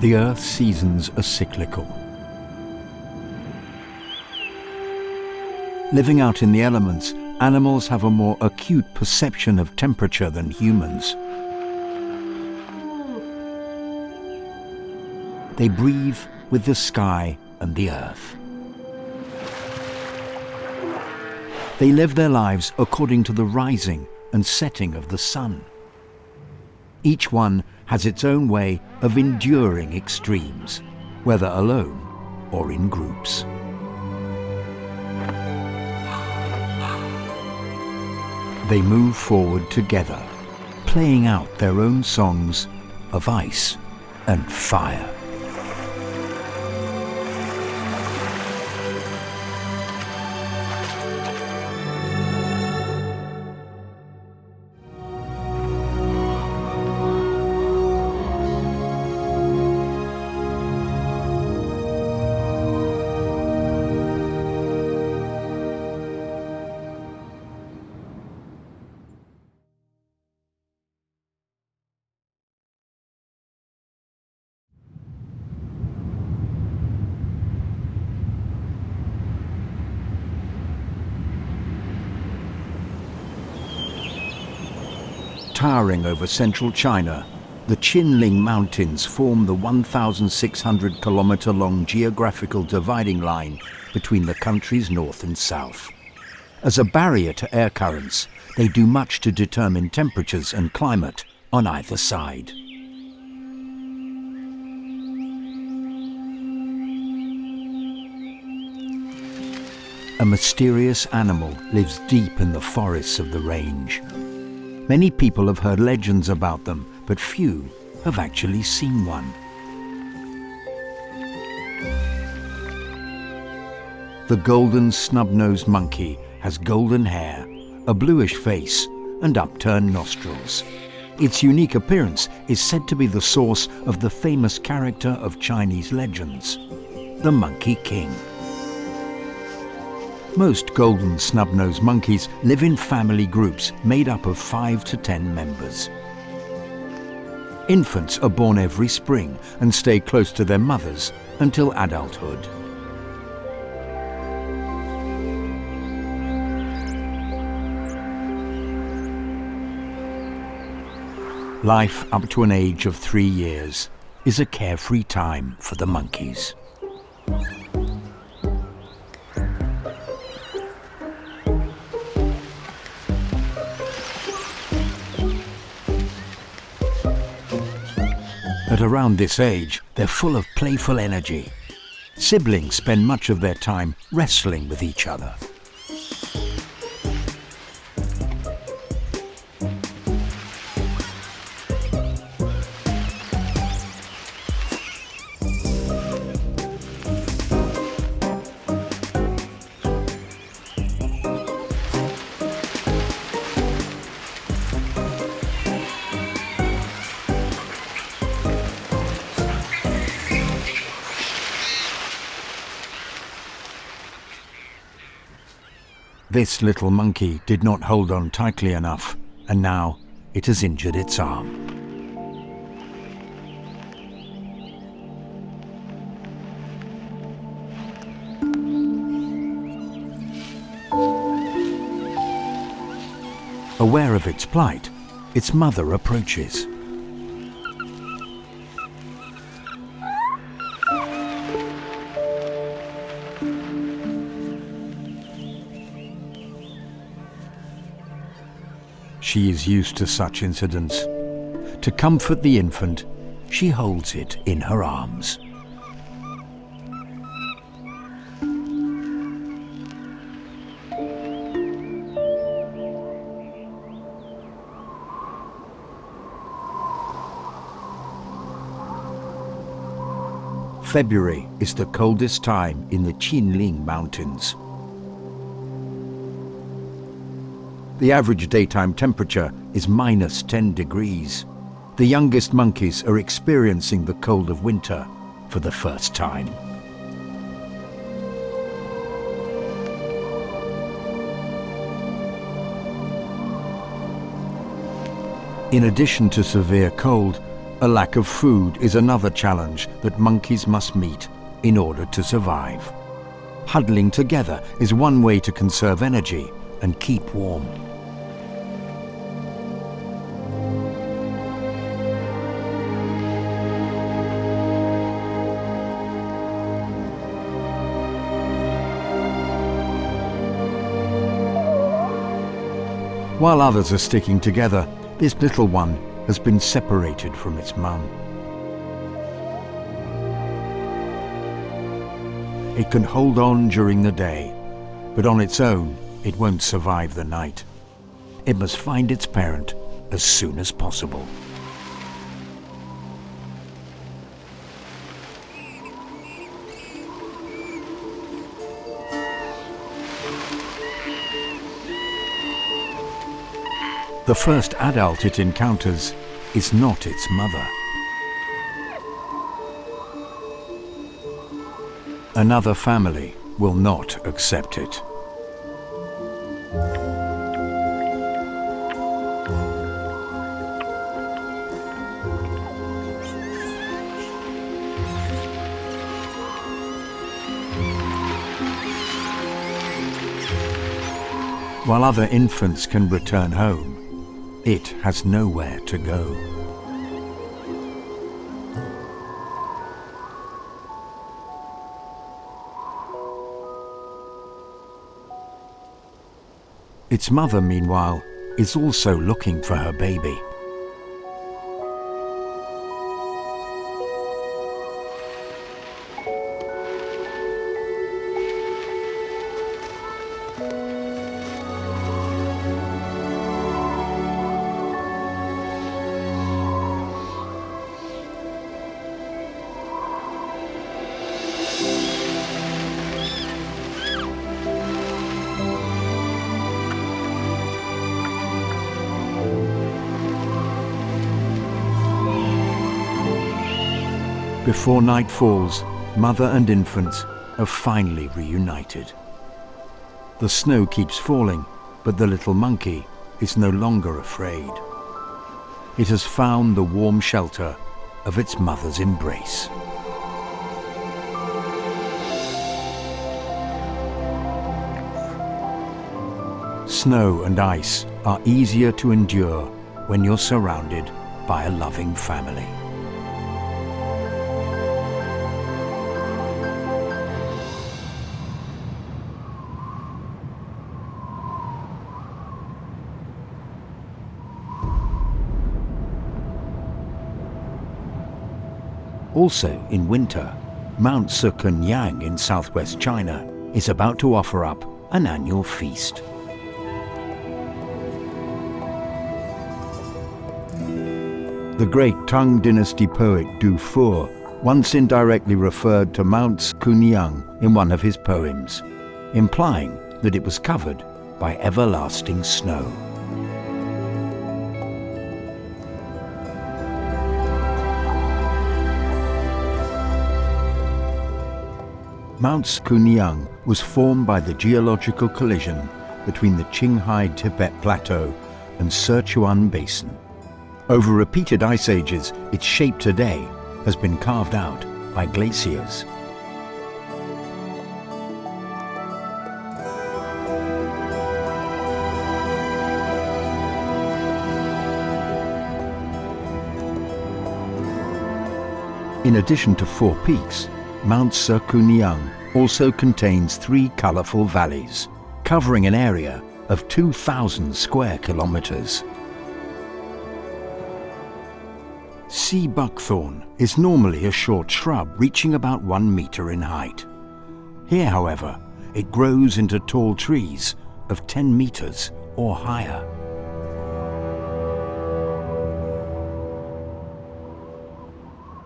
The Earth's seasons are cyclical. Living out in the elements, animals have a more acute perception of temperature than humans. They breathe with the sky and the earth. They live their lives according to the rising and setting of the sun. Each one has its own way of enduring extremes, whether alone or in groups. They move forward together, playing out their own songs of ice and fire. Towering over central China, the Qinling Mountains form the 1,600-kilometre-long geographical dividing line between the country's north and south. As a barrier to air currents, they do much to determine temperatures and climate on either side. A mysterious animal lives deep in the forests of the range. Many people have heard legends about them, but few have actually seen one. The golden snub-nosed monkey has golden hair, a bluish face, and upturned nostrils. Its unique appearance is said to be the source of the famous character of Chinese legends, the Monkey King. Most golden snub-nosed monkeys live in family groups made up of 5 to 10 members. Infants are born every spring and stay close to their mothers until adulthood. Life up to an age of 3 years is a carefree time for the monkeys. At around this age, they're full of playful energy. Siblings spend much of their time wrestling with each other. This little monkey did not hold on tightly enough, and now it has injured its arm. Aware of its plight, its mother approaches. She is used to such incidents. To comfort the infant, she holds it in her arms. February is the coldest time in the Qinling Mountains. The average daytime temperature is -10 degrees. The youngest monkeys are experiencing the cold of winter for the first time. In addition to severe cold, A lack of food is another challenge that monkeys must meet in order to survive. Huddling together is one way to conserve energy and keep warm. While others are sticking together, this little one has been separated from its mum. It can hold on during the day, but on its own, it won't survive the night. It must find its parent as soon as possible. The first adult it encounters is not its mother. Another family will not accept it. While other infants can return home, it has nowhere to go. Its mother, meanwhile, is also looking for her baby. Before night falls, mother and infants are finally reunited. The snow keeps falling, but the little monkey is no longer afraid. It has found the warm shelter of its mother's embrace. Snow and ice are easier to endure when you're surrounded by a loving family. Also in winter, Mount Sukunyang in southwest China is about to offer up an annual feast. The great Tang Dynasty poet Du Fu once indirectly referred to Mount Sukunyang in one of his poems, implying that it was covered by everlasting snow. Mount Sukunyang was formed by the geological collision between the Qinghai-Tibet Plateau and Sichuan Basin. Over repeated ice ages, its shape today has been carved out by glaciers. In addition to 4 peaks, Mount Sukunyang also contains 3 colourful valleys, covering an area of 2,000 square kilometres. Sea buckthorn is normally a short shrub reaching about 1 metre in height. Here, however, it grows into tall trees of 10 metres or higher.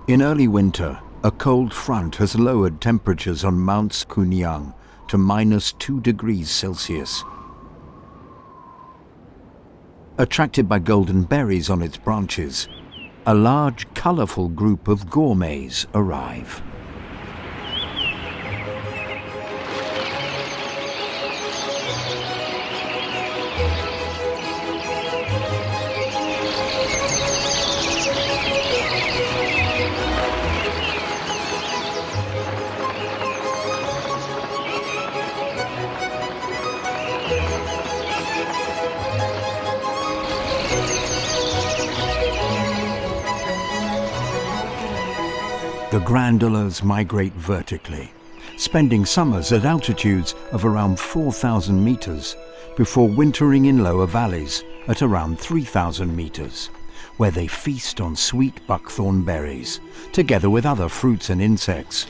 In early winter, a cold front has lowered temperatures on Mount Sukunyang to -2 degrees Celsius. Attracted by golden berries on its branches, a large, colourful group of gourmets arrive. the grandulas migrate vertically, spending summers at altitudes of around 4,000 meters before wintering in lower valleys at around 3,000 meters, where they feast on sweet buckthorn berries, together with other fruits and insects.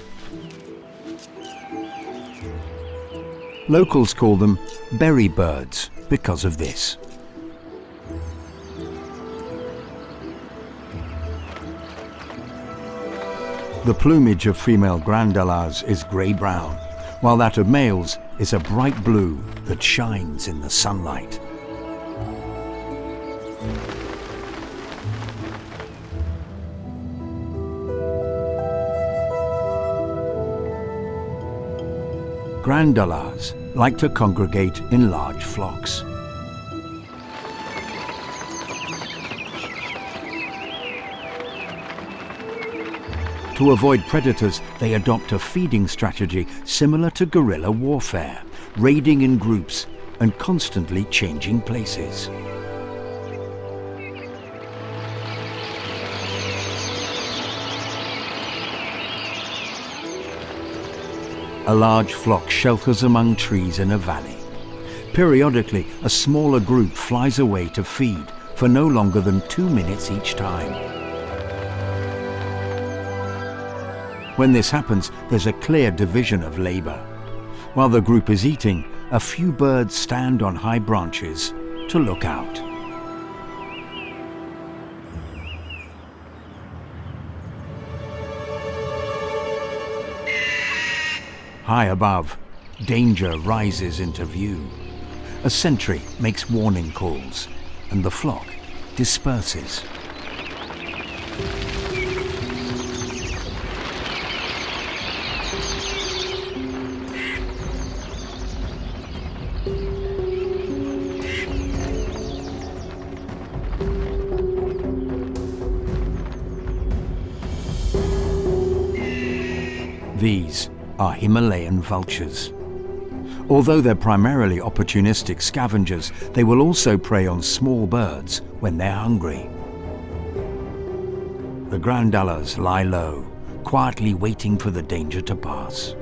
Locals call them berry birds because of this. The plumage of female grandulas is grey-brown, while that of males is a bright blue that shines in the sunlight. Grandulas like to congregate in large flocks. To avoid predators, they adopt a feeding strategy similar to guerrilla warfare, raiding in groups and constantly changing places. A large flock shelters among trees in a valley. Periodically, a smaller group flies away to feed for no longer than 2 minutes each time. When this happens, there's a clear division of labor. While the group is eating, a few birds stand on high branches to look out. High above, danger rises into view. A sentry makes warning calls, and the flock disperses. These are Himalayan vultures. Although they're primarily opportunistic scavengers, they will also prey on small birds when they're hungry. The grandulas lie low, quietly waiting for the danger to pass.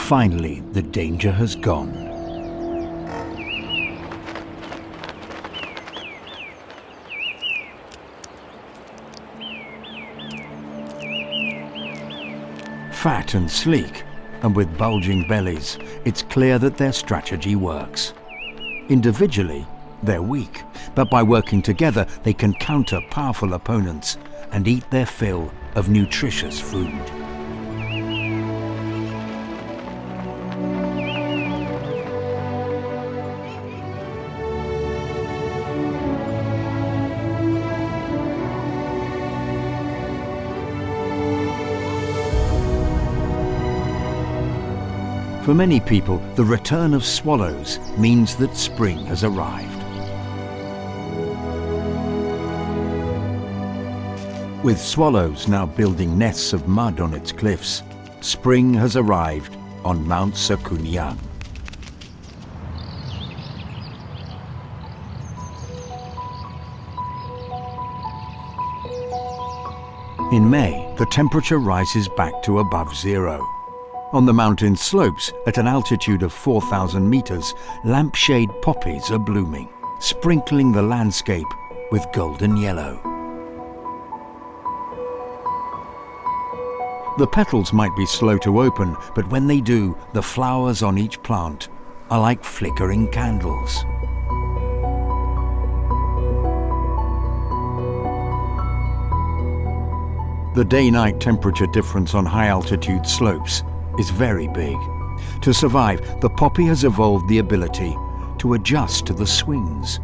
Finally, the danger has gone. Fat and sleek, and with bulging bellies, it's clear that their strategy works. Individually, they're weak, but by working together, they can counter powerful opponents and eat their fill of nutritious food. For many people, the return of swallows means that spring has arrived. With swallows now building nests of mud on its cliffs, spring has arrived on Mount Sakunyang. In May, the temperature rises back to above zero. On the mountain slopes, at an altitude of 4,000 meters, lampshade poppies are blooming, sprinkling the landscape with golden yellow. The petals might be slow to open, but when they do, the flowers on each plant are like flickering candles. The day-night temperature difference on high-altitude slopes is very big. To survive, the poppy has evolved the ability to adjust to the swings.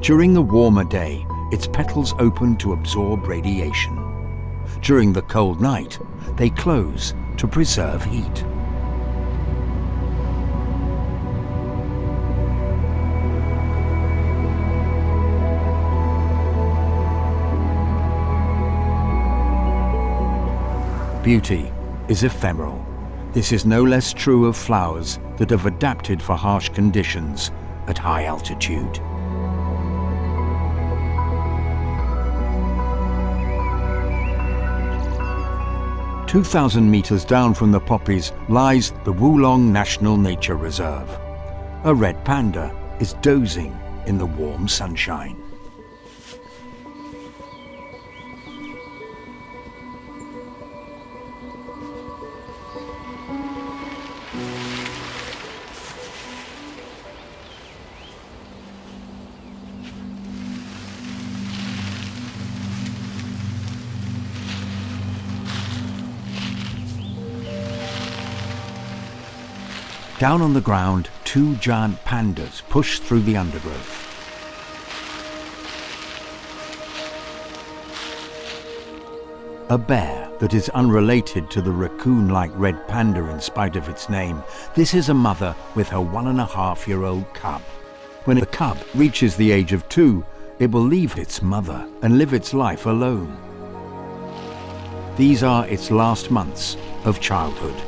During the warmer day, its petals open to absorb radiation. During the cold night, they close to preserve heat. beauty is ephemeral. This is no less true of flowers that have adapted for harsh conditions at high altitude. "2,000 meters down from the poppies lies the Wulong National Nature Reserve. A red panda is dozing in the warm sunshine. Down on the ground, two giant pandas push through the undergrowth. A bear that is unrelated to the raccoon-like red panda in spite of its name. This is a mother with her 1.5-year-old cub. When the cub reaches the age of 2, it will leave its mother and live its life alone. These are its last months of childhood.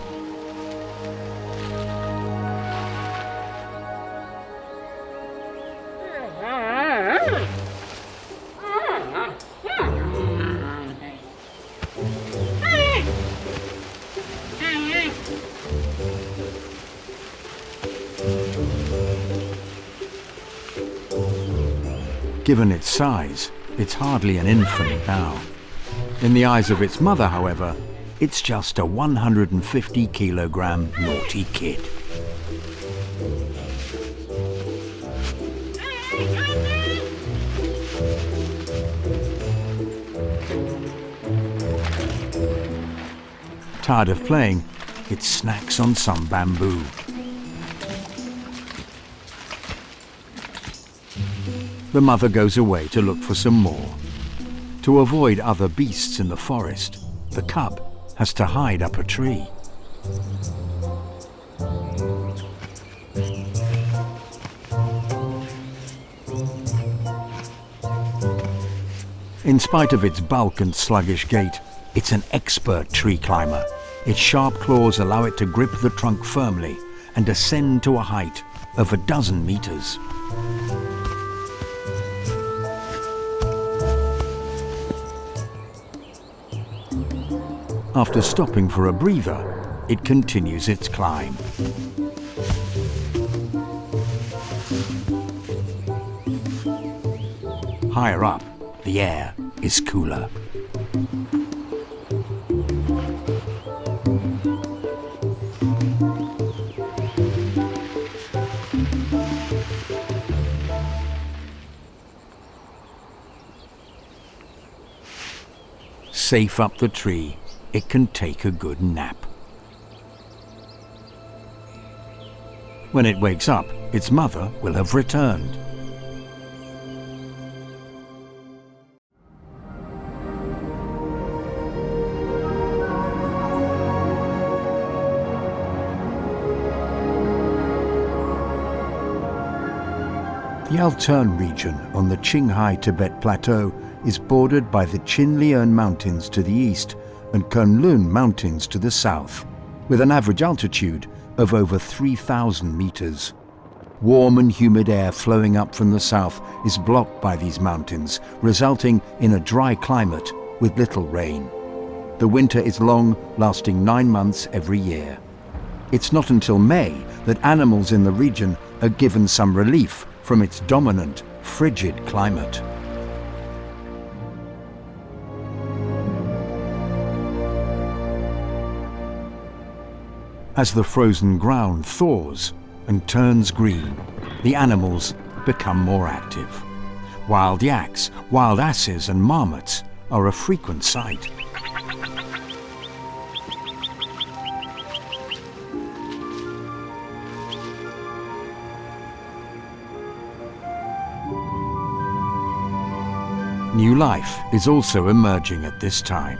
Given its size, it's hardly an infant now. In the eyes of its mother, however, it's just a 150-kilogram naughty kid. Tired of playing, it snacks on some bamboo. The mother goes away to look for some more. To avoid other beasts in the forest, the cub has to hide up a tree. In spite of its bulk and sluggish gait, it's an expert tree climber. Its sharp claws allow it to grip the trunk firmly and ascend to a height of 12 meters. After stopping for a breather, it continues its climb. Higher up, the air is cooler. Safe up the tree, it can take a good nap. When it wakes up, its mother will have returned. The Altern region on the Qinghai Tibet Plateau is bordered by the Qinlian Mountains to the east and Kunlun Mountains to the south, with an average altitude of over 3,000 meters. Warm and humid air flowing up from the south is blocked by these mountains, resulting in a dry climate with little rain. The winter is long, lasting 9 months every year. It's not until May that animals in the region are given some relief from its dominant, frigid climate. As the frozen ground thaws and turns green, the animals become more active. Wild yaks, wild asses and marmots are a frequent sight. New life is also emerging at this time.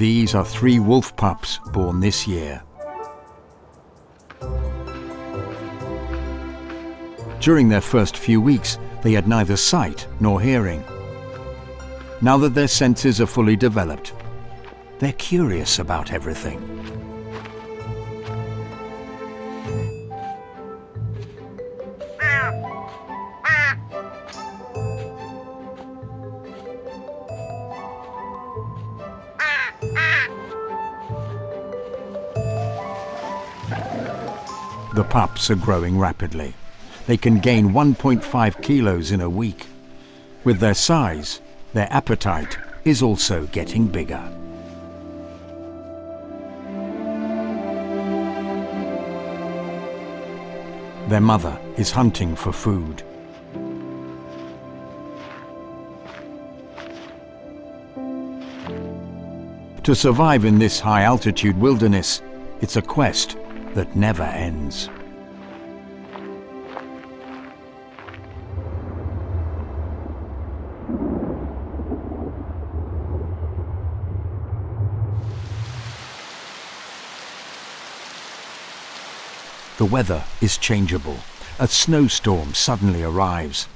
These are 3 wolf pups born this year. During their first few weeks, they had neither sight nor hearing. Now that their senses are fully developed, they're curious about everything. The pups are growing rapidly. They can gain 1.5 kilos in a week. With their size, their appetite is also getting bigger. Their mother is hunting for food. To survive in this high-altitude wilderness, it's a quest that never ends. The weather is changeable. A snowstorm suddenly arrives.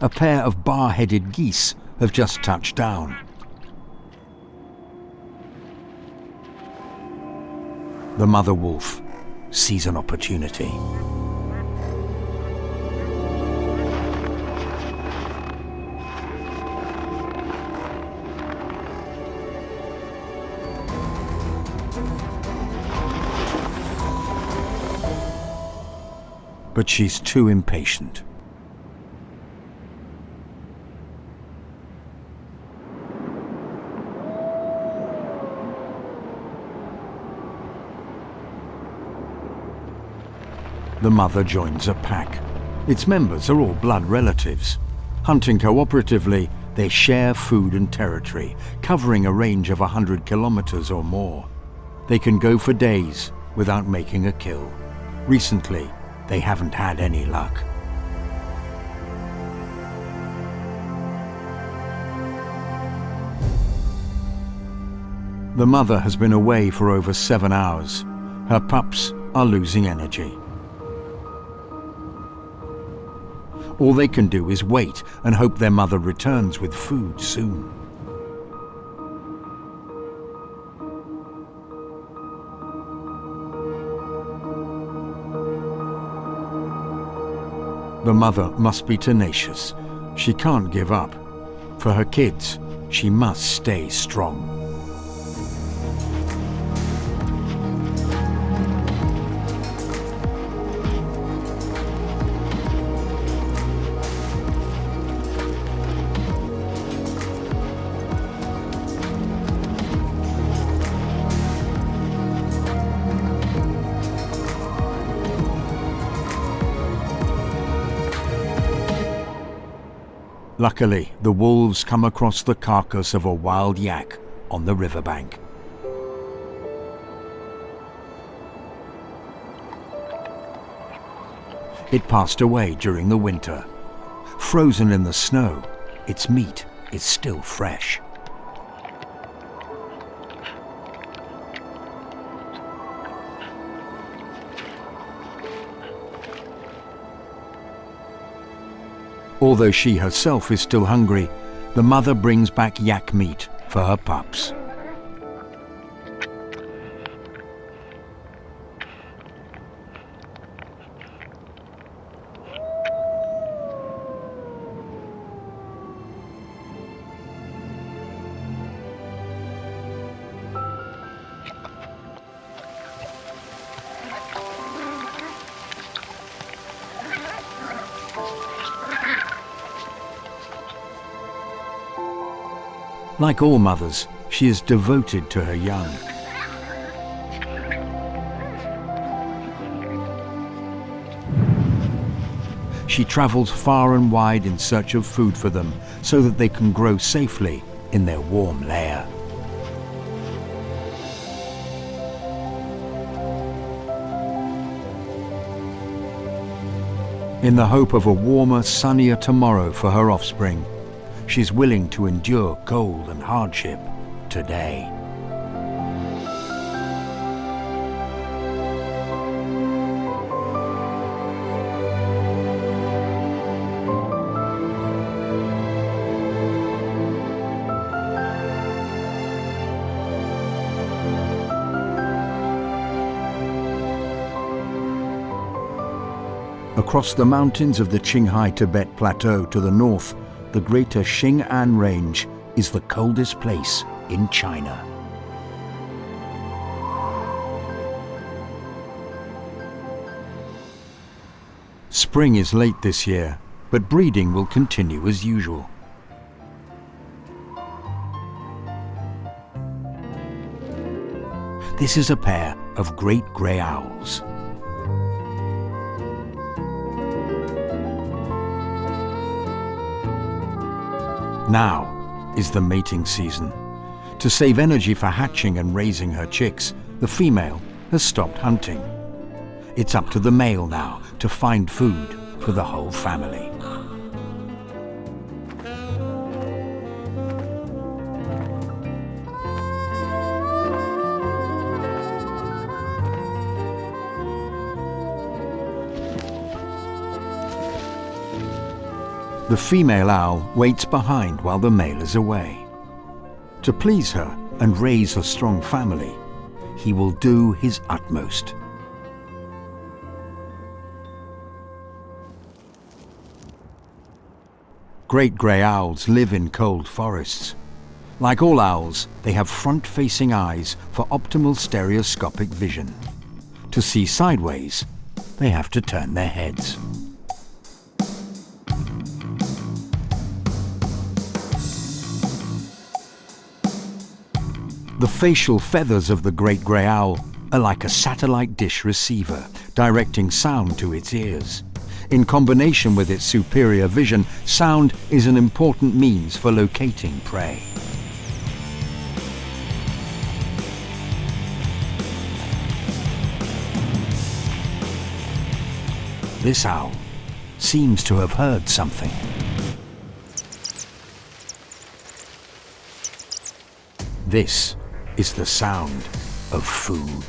A pair of bar-headed geese have just touched down. The mother wolf sees an opportunity. But she's too impatient. The mother joins a pack. Its members are all blood relatives. Hunting cooperatively, they share food and territory, covering a range of 100 kilometers or more. They can go for days without making a kill. Recently, they haven't had any luck. The mother has been away for over 7 hours. Her pups are losing energy. All they can do is wait and hope their mother returns with food soon. The mother must be tenacious. She can't give up. For her kids, she must stay strong. Luckily, the wolves come across the carcass of a wild yak on the riverbank. It passed away during the winter. Frozen in the snow, its meat is still fresh. Although she herself is still hungry, the mother brings back yak meat for her pups. Like all mothers, she is devoted to her young. She travels far and wide in search of food for them so that they can grow safely in their warm lair. In the hope of a warmer, sunnier tomorrow for her offspring, she's willing to endure cold and hardship today. Across the mountains of the Qinghai Tibet Plateau to the north, the greater Xing'an Range is the coldest place in China. Spring is late this year, but breeding will continue as usual. This is a pair of great grey owls. Now is the mating season. To save energy for hatching and raising her chicks, the female has stopped hunting. It's up to the male now to find food for the whole family. The female owl waits behind while the male is away. To please her and raise a strong family, he will do his utmost. Great grey owls live in cold forests. Like all owls, they have front-facing eyes for optimal stereoscopic vision. To see sideways, they have to turn their heads. The facial feathers of the great grey owl are like a satellite dish receiver, directing sound to its ears. In combination with its superior vision, sound is an important means for locating prey. This owl seems to have heard something. This is the sound of food.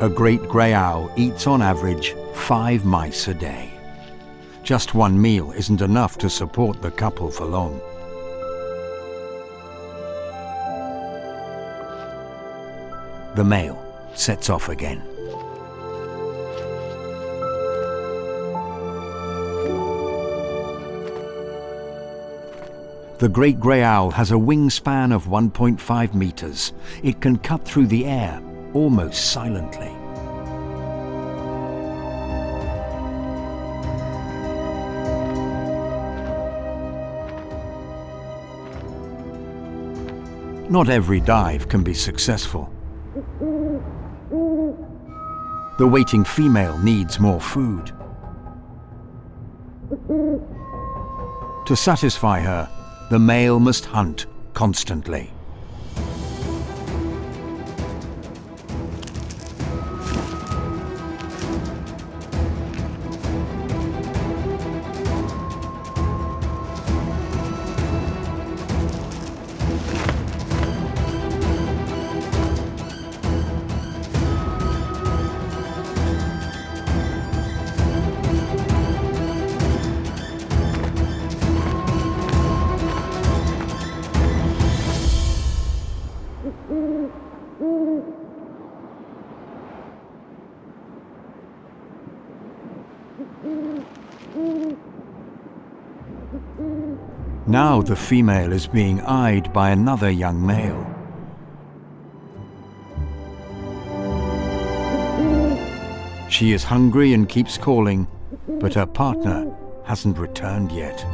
A great grey owl eats on average 5 mice a day. Just one meal isn't enough to support the couple for long. The male sets off again. The great grey owl has a wingspan of 1.5 meters. It can cut through the air almost silently. Not every dive can be successful. The waiting female needs more food. To satisfy her, the male must hunt constantly. Now the female is being eyed by another young male. She is hungry and keeps calling, but her partner hasn't returned yet.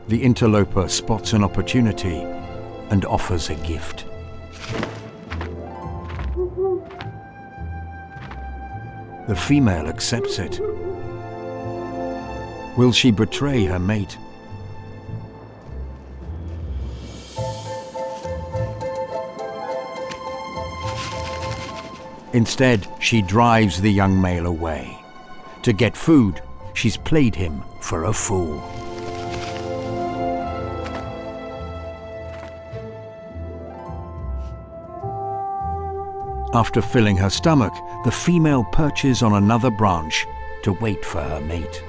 The interloper spots an opportunity and offers a gift. The female accepts it. Will she betray her mate? Instead, she drives the young male away. To get food, she's played him for a fool. After filling her stomach, the female perches on another branch to wait for her mate.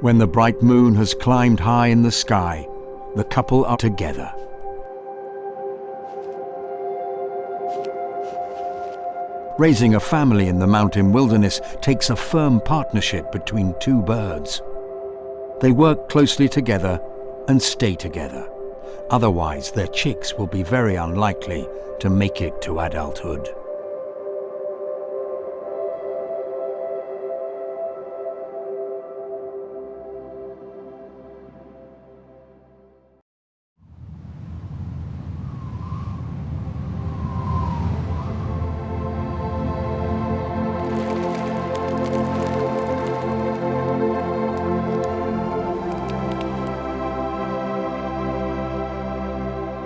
When the bright moon has climbed high in the sky, the couple are together. Raising a family in the mountain wilderness takes a firm partnership between two birds. They work closely together and stay together. Otherwise, their chicks will be very unlikely to make it to adulthood.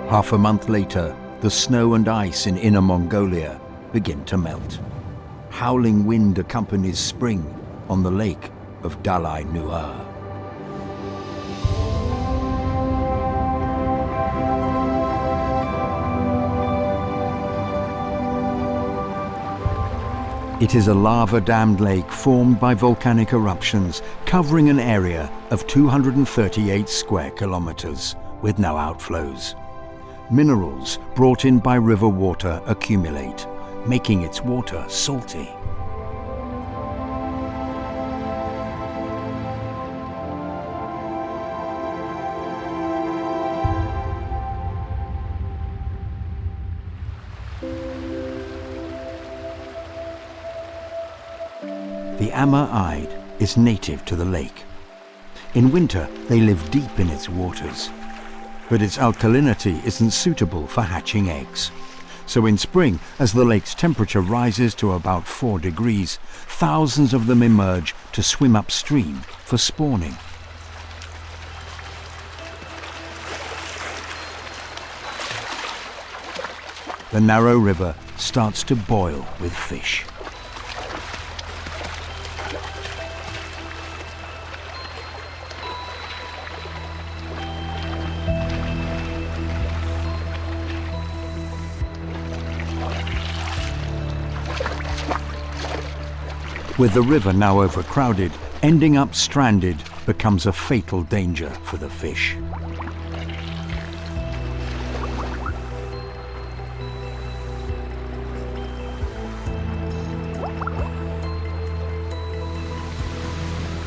Half a month later, the snow and ice in Inner Mongolia begin to melt. Howling wind accompanies spring on the lake of Dalai Nuar. It is a lava-dammed lake formed by volcanic eruptions, covering an area of 238 square kilometers, with no outflows. Minerals brought in by river water accumulate, making its water salty. The Amma-ide is native to the lake. In winter, they live deep in its waters. But its alkalinity isn't suitable for hatching eggs. So in spring, as the lake's temperature rises to about 4 degrees, thousands of them emerge to swim upstream for spawning. The narrow river starts to boil with fish. With the river now overcrowded, ending up stranded becomes a fatal danger for the fish.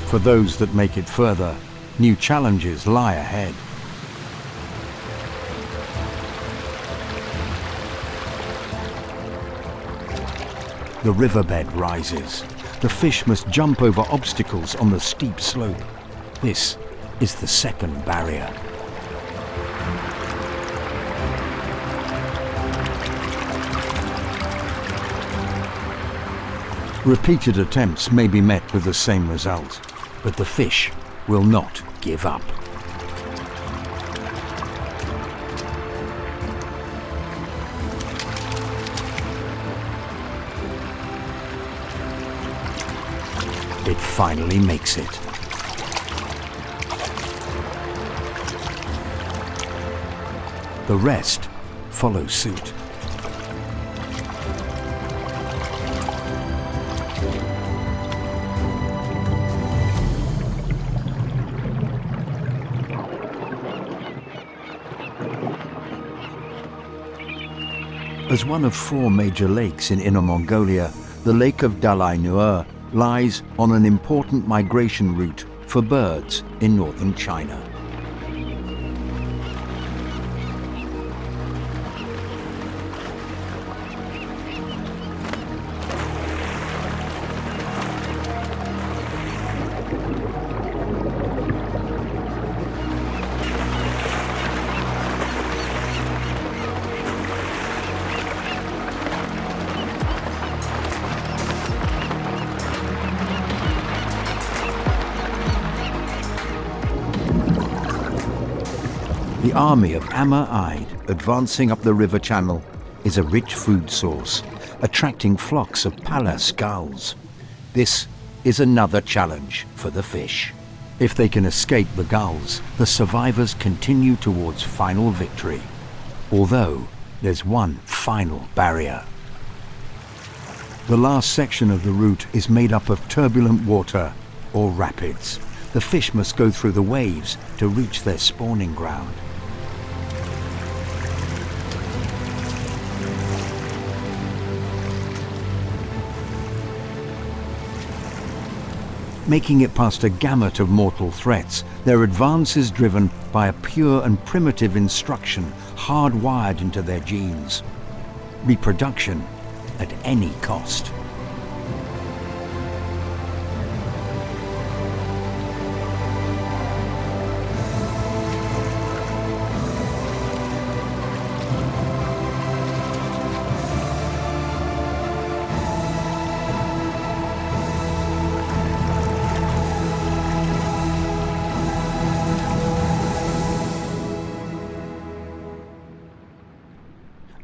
For those that make it further, new challenges lie ahead. The riverbed rises. The fish must jump over obstacles on the steep slope. This is the second barrier. Repeated attempts may be met with the same result, but the fish will not give up. It finally makes it. The rest follow suit. As one of 4 major lakes in Inner Mongolia, the Lake of Dalai Nuar lies on an important migration route for birds in northern China. The army of Amma-Ide advancing up the river channel is a rich food source, attracting flocks of Pallas gulls. This is another challenge for the fish. If they can escape the gulls, the survivors continue towards final victory. Although there's one final barrier. The last section of the route is made up of turbulent water or rapids. The fish must go through the waves to reach their spawning ground. Making it past a gamut of mortal threats, their advance is driven by a pure and primitive instruction hardwired into their genes. Reproduction at any cost.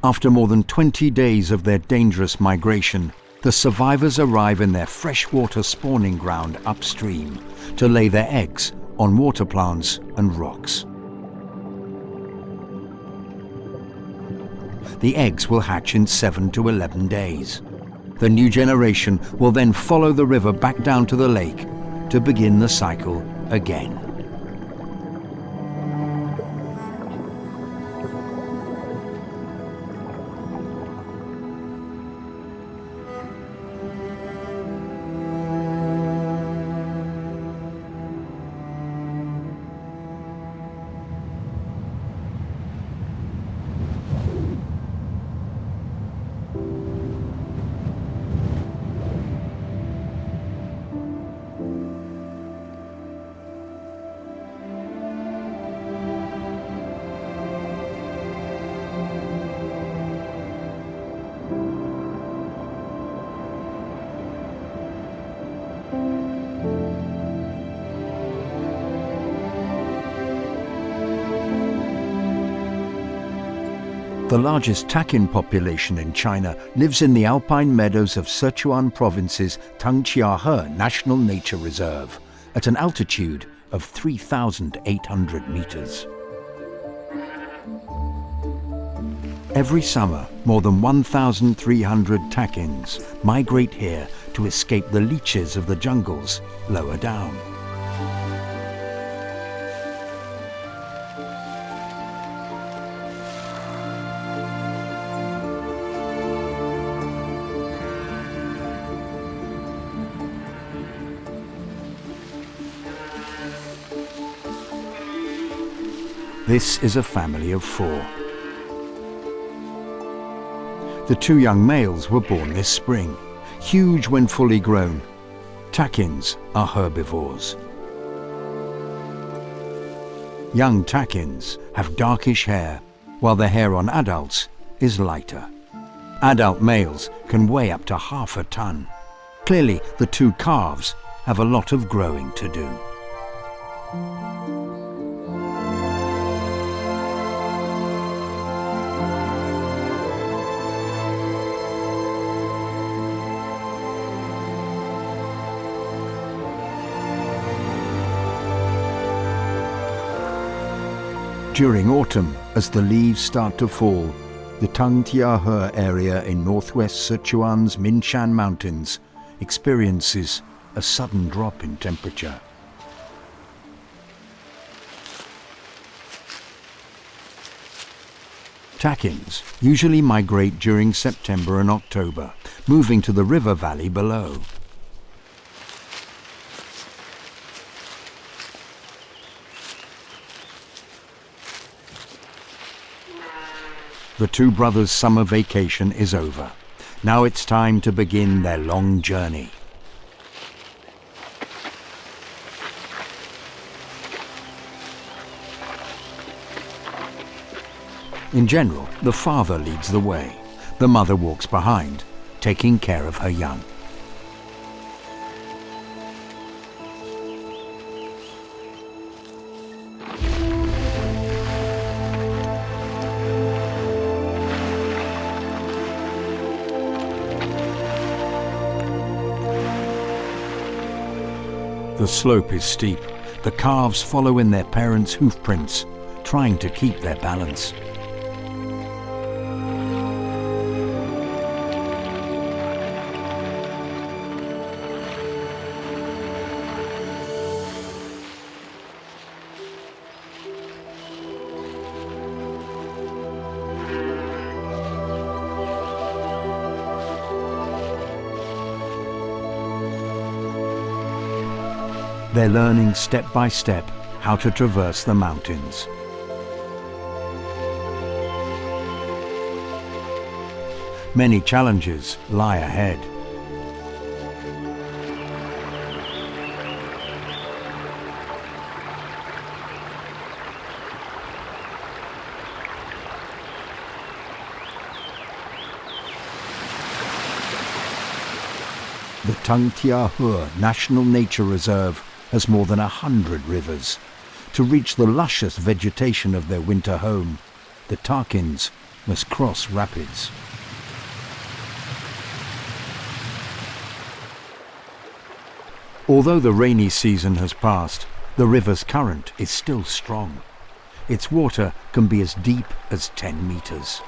After more than 20 days of their dangerous migration, the survivors arrive in their freshwater spawning ground upstream to lay their eggs on water plants and rocks. The eggs will hatch in 7 to 11 days. The new generation will then follow the river back down to the lake to begin the cycle again. The largest takin population in China lives in the alpine meadows of Sichuan Province's Tengqiahe National Nature Reserve at an altitude of 3,800 meters. Every summer, more than 1,300 takins migrate here to escape the leeches of the jungles lower down. This is a family of 4. The 2 young males were born this spring, huge when fully grown. Takins are herbivores. Young takins have darkish hair, while the hair on adults is lighter. Adult males can weigh up to half a ton. Clearly, the 2 calves have a lot of growing to do. During autumn, as the leaves start to fall, the Tengqiahe area in northwest Sichuan's Minshan Mountains experiences a sudden drop in temperature. Takins usually migrate during September and October, moving to the river valley below. The 2 brothers' summer vacation is over. Now it's time to begin their long journey. In general, the father leads the way. The mother walks behind, taking care of her young. The slope is steep. The calves follow in their parents' hoof prints, trying to keep their balance. They're learning step by step how to traverse the mountains. Many challenges lie ahead. The Tung Tia Hua National Nature Reserve has more than 100 rivers. To reach the luscious vegetation of their winter home, the Tarkins must cross rapids. Although the rainy season has passed, the river's current is still strong. Its water can be as deep as 10 meters.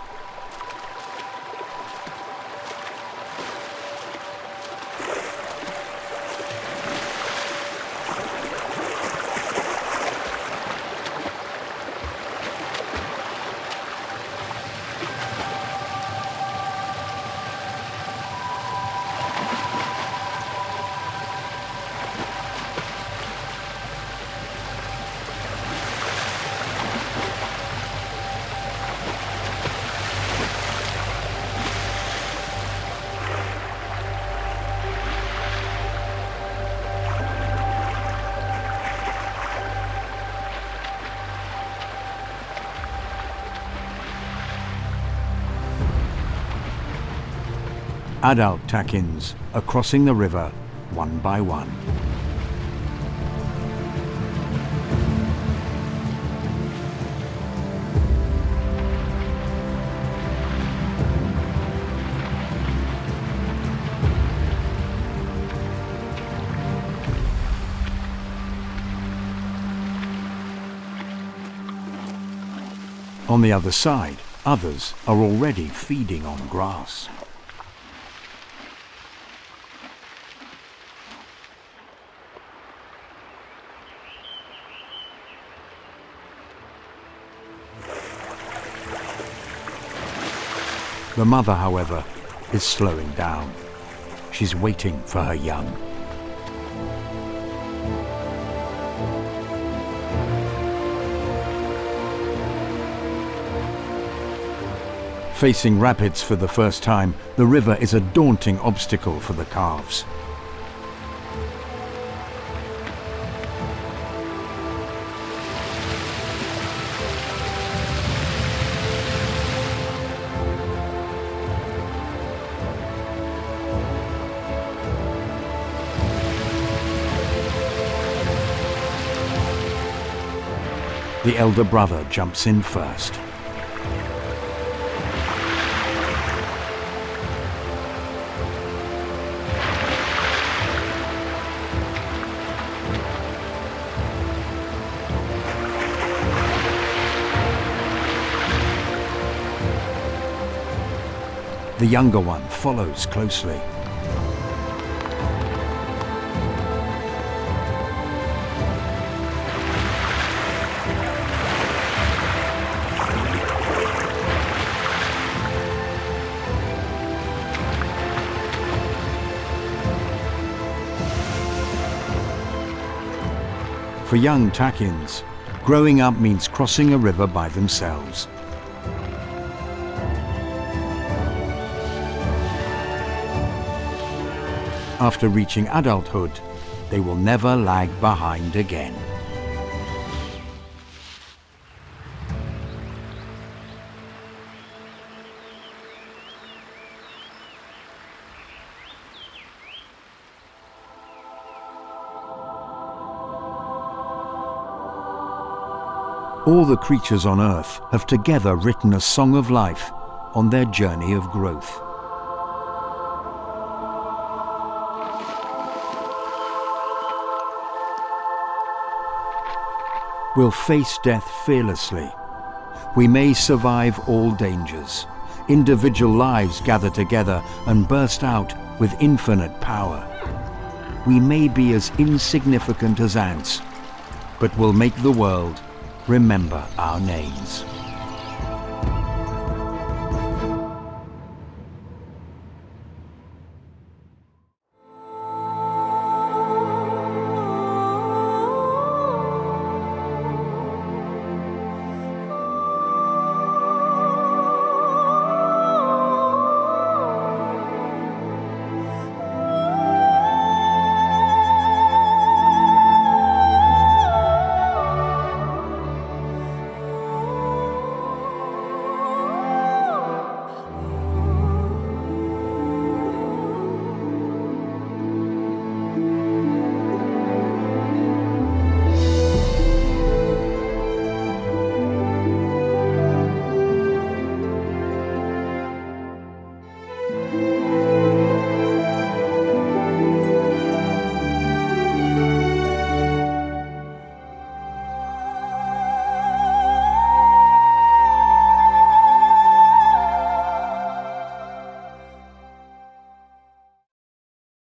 Adult Takins are crossing the river one by one. On the other side, others are already feeding on grass. The mother, however, is slowing down. She's waiting for her young. Facing rapids for the first time, the river is a daunting obstacle for the calves. The elder brother jumps in first. The younger one follows closely. For young Takins, growing up means crossing a river by themselves. After reaching adulthood, they will never lag behind again. All the creatures on Earth have together written a song of life on their journey of growth. will face death fearlessly. We may survive all dangers. Individual lives gather together and burst out with infinite power. We may be as insignificant as ants, but will make the world remember our names.